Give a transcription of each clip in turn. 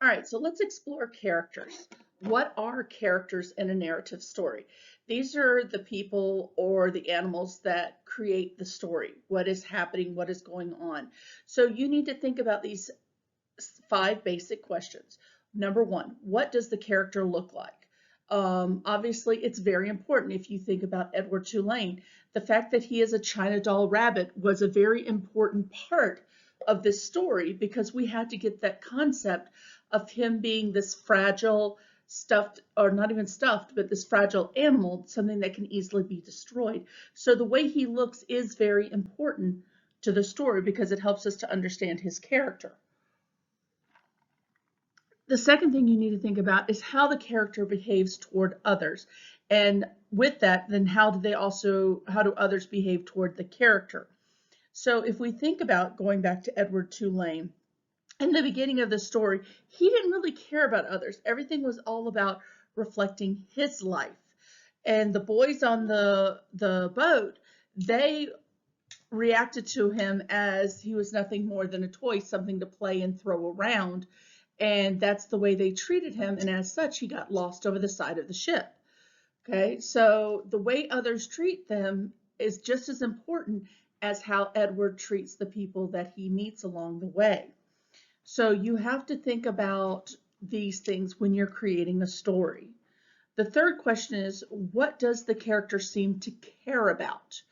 All right, so let's explore characters. What are characters in a narrative story? These are the people or the animals that create the story. What is happening? What is going on? So you need to think about these five basic questions. Number one, what does the character look like? Obviously, it's very important if you think about Edward Tulane. The fact that he is a China doll rabbit was a very important part of this story because we had to get that concept of him being this fragile, stuffed, or not even stuffed, but this fragile animal, something that can easily be destroyed. So the way he looks is very important to the story because it helps us to understand his character. The second thing you need to think about is how the character behaves toward others. And with that, then how do others behave toward the character? So if we think about going back to Edward Tulane, in the beginning of the story, he didn't really care about others. Everything was all about reflecting his life. And the boys on the boat, they reacted to him as he was nothing more than a toy, something to play and throw around. And that's the way they treated him. And as such, he got lost over the side of the ship. Okay, so the way others treat them is just as important as how Edward treats the people that he meets along the way. So you have to think about these things when you're creating a story. The third question is, what does the character seem to care about?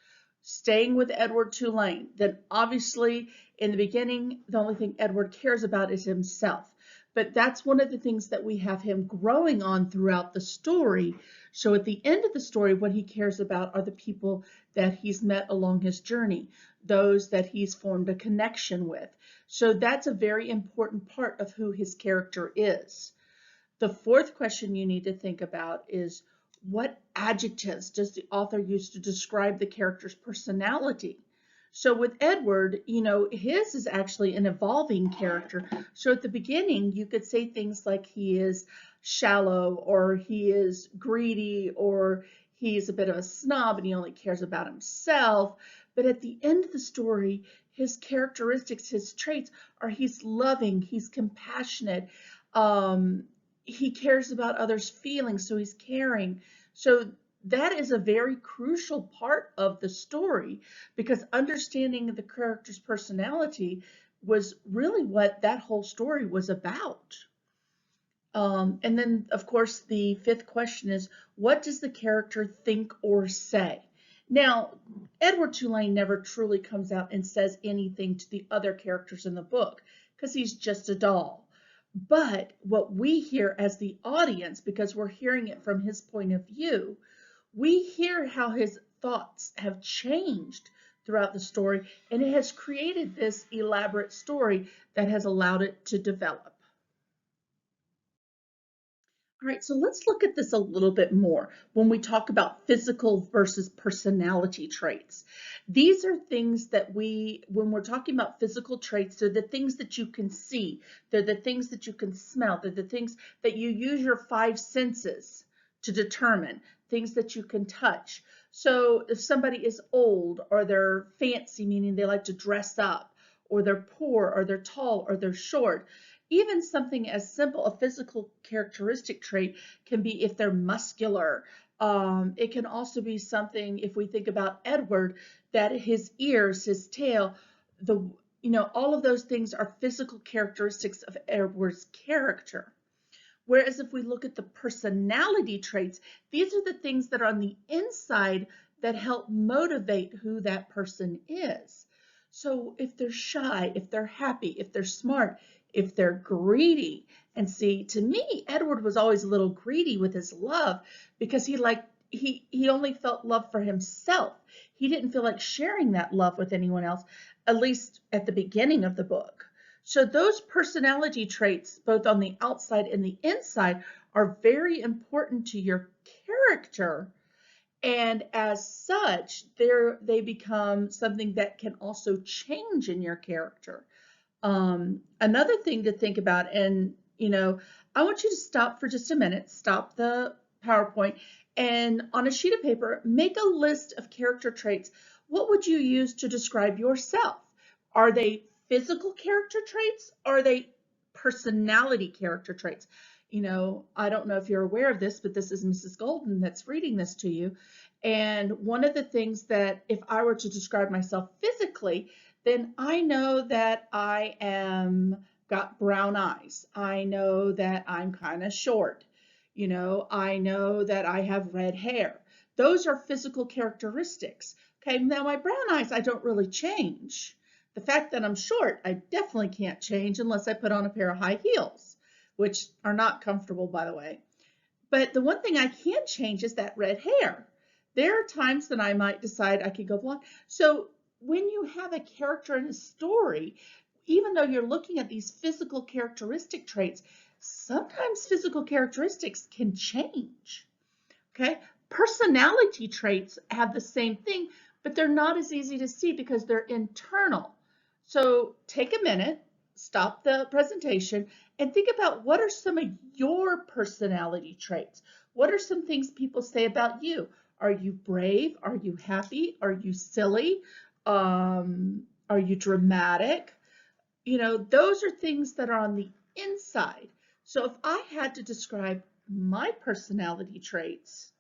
Staying with Edward Tulane, then obviously in the beginning, the only thing Edward cares about is himself. But that's one of the things that we have him growing on throughout the story. So at the end of the story, what he cares about are the people that he's met along his journey, those that he's formed a connection with. So that's a very important part of who his character is. The fourth question you need to think about is, what adjectives does the author use to describe the character's personality? So with Edward, his is actually an evolving character. So at the beginning, you could say things like he is shallow, or he is greedy, or he's a bit of a snob and he only cares about himself. But at the end of the story, his characteristics, his traits are he's loving, he's compassionate, um, he cares about others' feelings, so he's caring. So that is a very crucial part of the story because understanding the character's personality was really what that whole story was about. And then, of course, the fifth question is, what does the character think or say? Now, Edward Tulane never truly comes out and says anything to the other characters in the book because he's just a doll. But what we hear as the audience, because we're hearing it from his point of view, we hear how his thoughts have changed throughout the story, and it has created this elaborate story that has allowed it to develop. All right, so let's look at this a little bit more when we talk about physical versus personality traits. These are things that when we're talking about physical traits, they're the things that you can see, they're the things that you can smell, they're the things that you use your five senses to determine, things that you can touch. So if somebody is old or they're fancy, meaning they like to dress up, or they're poor, or they're tall, or they're short, even something as simple, a physical characteristic trait can be if they're muscular. It can also be something, if we think about Edward, that his ears, his tail, all of those things are physical characteristics of Edward's character. Whereas if we look at the personality traits, these are the things that are on the inside that help motivate who that person is. So if they're shy, if they're happy, if they're smart, if they're greedy, and see, to me, Edward was always a little greedy with his love because he only felt love for himself. He didn't feel like sharing that love with anyone else, at least at the beginning of the book. So those personality traits, both on the outside and the inside, are very important to your character. And as such, they become something that can also change in your character. Another thing to think about, and I want you to stop for just a minute, stop the PowerPoint, and on a sheet of paper, make a list of character traits. What would you use to describe yourself? Are they physical character traits? Are they personality character traits. You know, I don't know if you're aware of this, but this is Mrs. Golden that's reading this to you. And one of the things that if I were to describe myself physically, then I know that I am got brown eyes. I know that I'm kind of short. You know, I know that I have red hair. Those are physical characteristics. Okay, now my brown eyes, I don't really change. The fact that I'm short, I definitely can't change unless I put on a pair of high heels, which are not comfortable, by the way. But the one thing I can change is that red hair. There are times that I might decide I could go blonde. So when you have a character in a story, even though you're looking at these physical characteristic traits, sometimes physical characteristics can change. Okay, personality traits have the same thing, but they're not as easy to see because they're internal. So take a minute, stop the presentation, and think about what are some of your personality traits? What are some things people say about you? Are you brave? Are you happy? Are you silly? Are you dramatic? You know, those are things that are on the inside. So if I had to describe my personality traits,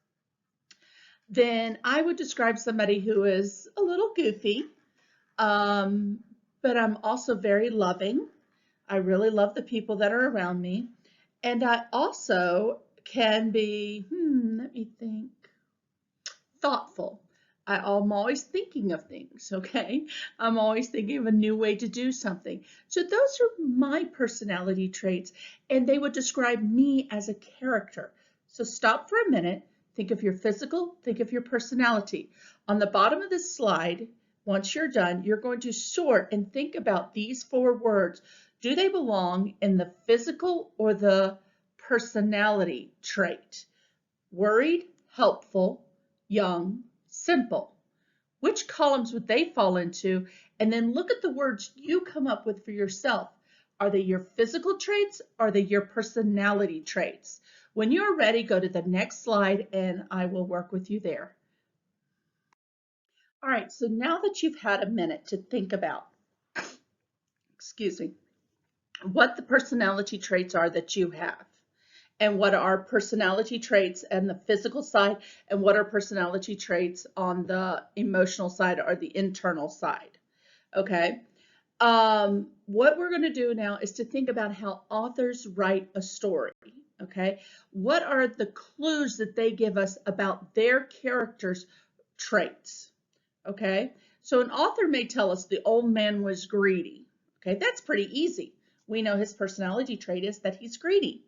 then I would describe somebody who is a little goofy, but I'm also very loving. I really love the people that are around me. And I also can be, let me think, thoughtful. I'm always thinking of things, okay? I'm always thinking of a new way to do something. So those are my personality traits, and they would describe me as a character. So stop for a minute, think of your physical, think of your personality. On the bottom of this slide, once you're done, you're going to sort and think about these 4 words. Do they belong in the physical or the personality trait? Worried, helpful, young, simple. Which columns would they fall into? And then look at the words you come up with for yourself. Are they your physical traits? Are they your personality traits? When you're ready, go to the next slide and I will work with you there. All right, so now that you've had a minute to think about, excuse me, what the personality traits are that you have, and what are personality traits and the physical side, and what are personality traits on the emotional side or the internal side. Okay. What we're going to do now is to think about how authors write a story. Okay. What are the clues that they give us about their characters' traits? Okay. So an author may tell us the old man was greedy. Okay. That's pretty easy. We know his personality trait is that he's greedy.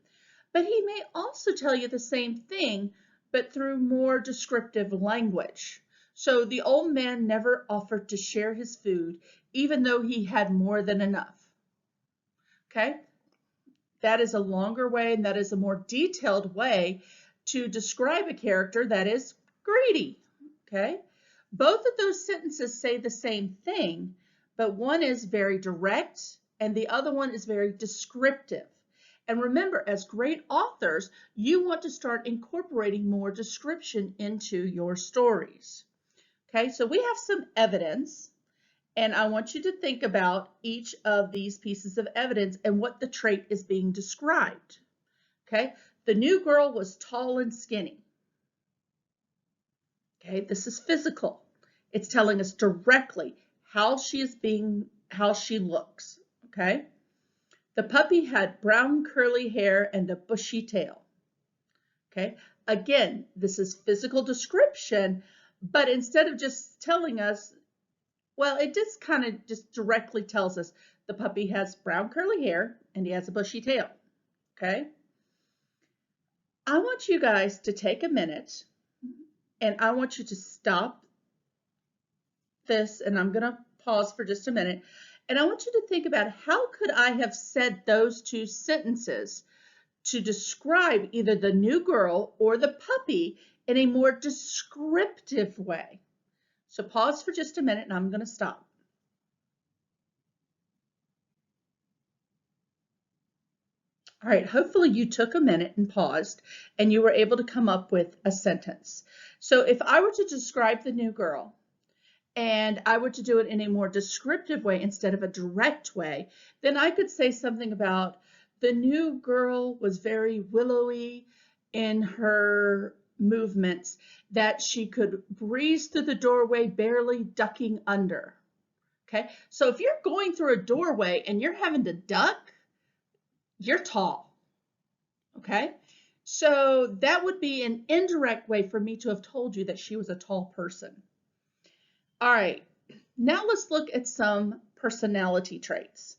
But he may also tell you the same thing, but through more descriptive language. So the old man never offered to share his food, even though he had more than enough. Okay? That is a longer way, and that is a more detailed way to describe a character that is greedy. Okay? Both of those sentences say the same thing, but one is very direct and the other one is very descriptive. And remember, as great authors, you want to start incorporating more description into your stories. Okay, so we have some evidence, and I want you to think about each of these pieces of evidence and what the trait is being described. Okay, the new girl was tall and skinny. Okay, this is physical. It's telling us directly how she looks. Okay. The puppy had brown curly hair and a bushy tail. Okay, again, this is physical description, but instead of just telling us, well, it just kind of just directly tells us the puppy has brown curly hair and he has a bushy tail. Okay, I want you guys to take a minute and I want you to stop this, and I'm going to pause for just a minute. And I want you to think about how could I have said those 2 sentences to describe either the new girl or the puppy in a more descriptive way. So pause for just a minute and I'm going to stop. All right, hopefully you took a minute and paused and you were able to come up with a sentence. So if I were to describe the new girl, and I were to do it in a more descriptive way instead of a direct way, then I could say something about The new girl was very willowy in her movements, that she could breeze through the doorway, barely ducking under. Okay, so if you're going through a doorway and you're having to duck, you're tall. Okay, so that would be an indirect way for me to have told you that she was a tall person. All right, now let's look at some personality traits.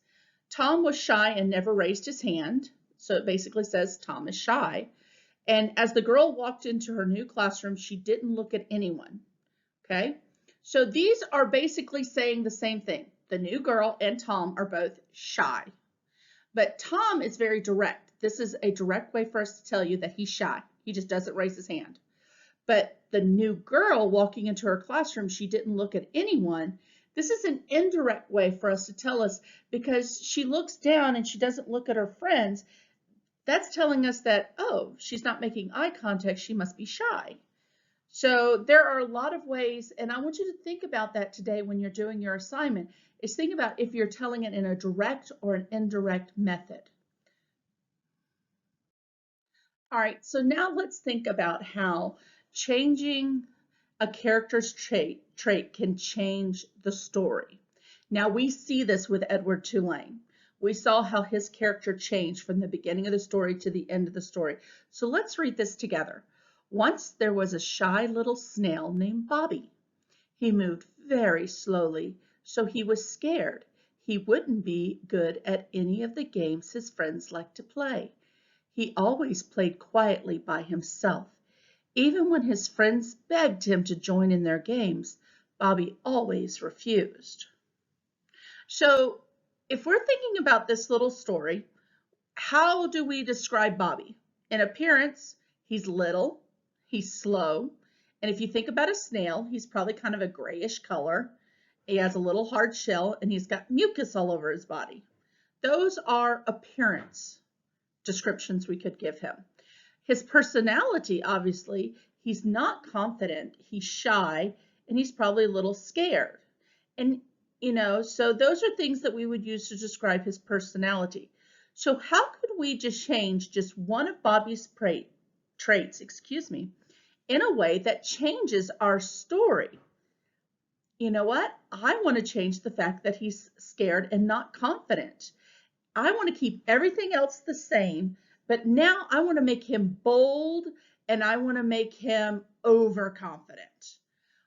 Tom was shy and never raised his hand, so it basically says Tom is shy. And as the girl walked into her new classroom, she didn't look at anyone. Okay, so these are basically saying the same thing. The new girl and Tom are both shy. But Tom is very direct. This is a direct way for us to tell you that he's shy. He just doesn't raise his hand. But the new girl walking into her classroom, she didn't look at anyone. This is an indirect way for us to tell us, because she looks down and she doesn't look at her friends. That's telling us that, oh, she's not making eye contact. She must be shy. So there are a lot of ways, and I want you to think about that today when you're doing your assignment, is think about if you're telling it in a direct or an indirect method. All right, so now let's think about how changing a character's trait can change the story. Now we see this with Edward Tulane. We saw how his character changed from the beginning of the story to the end of the story. So let's read this together. Once there was a shy little snail named Bobby. He moved very slowly, so he was scared. He wouldn't be good at any of the games his friends liked to play. He always played quietly by himself. Even when his friends begged him to join in their games, Bobby always refused. So if we're thinking about this little story, how do we describe Bobby? In appearance, he's little, he's slow, and if you think about a snail, he's probably kind of a grayish color. He has a little hard shell and he's got mucus all over his body. Those are appearance descriptions we could give him. His personality, obviously, he's not confident, he's shy, and he's probably a little scared. And, so those are things that we would use to describe his personality. So how could we just change just one of Bobby's traits, in a way that changes our story? You know what? I want to change the fact that he's scared and not confident. I want to keep everything else the same, but now I want to make him bold and I want to make him overconfident.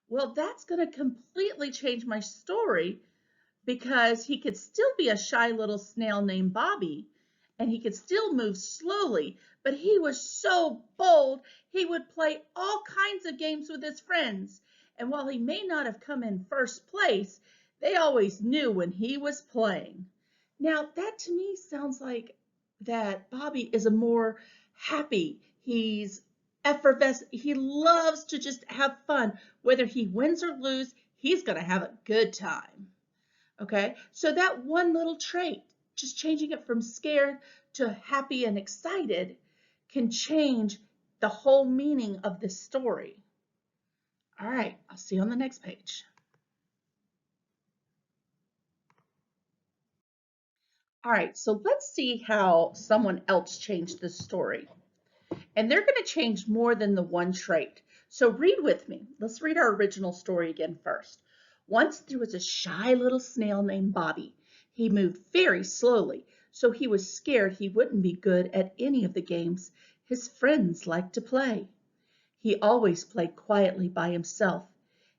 Well, that's going to completely change my story, because he could still be a shy little snail named Bobby and he could still move slowly, but he was so bold, he would play all kinds of games with his friends. And while he may not have come in first place, they always knew when he was playing. Now, that to me sounds like that Bobby is a more happy, he's effervescent, he loves to just have fun. Whether he wins or loses, he's going to have a good time. Okay, so that one little trait, just changing it from scared to happy and excited, can change the whole meaning of this story. All right, I'll see you on the next page. All right, so let's see how someone else changed this story. And they're going to change more than the one trait. So read with me. Let's read our original story again first. Once there was a shy little snail named Bobby. He moved very slowly, so he was scared he wouldn't be good at any of the games his friends liked to play. He always played quietly by himself.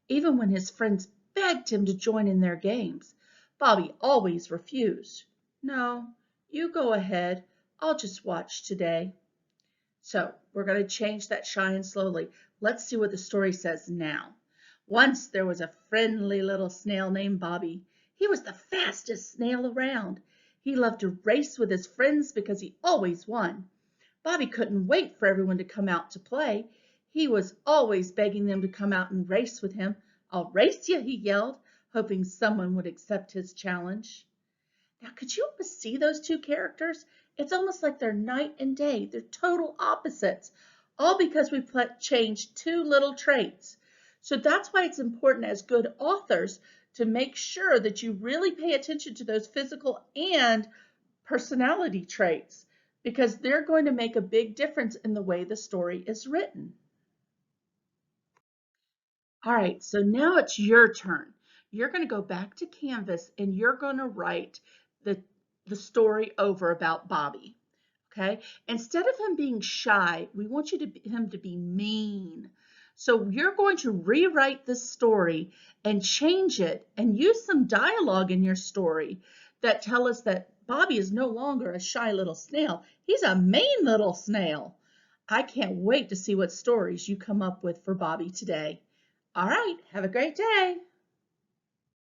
Even when his friends begged him to join in their games, Bobby always refused. No, you go ahead. I'll just watch today. So we're going to change that shy and slowly. Let's see what the story says now. Once there was a friendly little snail named Bobby. He was the fastest snail around. He loved to race with his friends because he always won. Bobby couldn't wait for everyone to come out to play. He was always begging them to come out and race with him. I'll race you, he yelled, hoping someone would accept his challenge. Now, could you almost see those two characters? It's almost like they're night and day. They're total opposites, all because we changed two little traits. So that's why it's important as good authors to make sure that you really pay attention to those physical and personality traits. because they're going to make a big difference in the way the story is written. All right, so now it's your turn. You're going to go back to Canvas and you're going to write the, the story over about Bobby. Okay, instead of him being shy, we want him to be mean. So you're going to rewrite this story and change it and use some dialogue in your story that tell us that Bobby is no longer a shy little snail. He's a mean little snail. I can't wait to see what stories you come up with for Bobby today. All right, have a great day.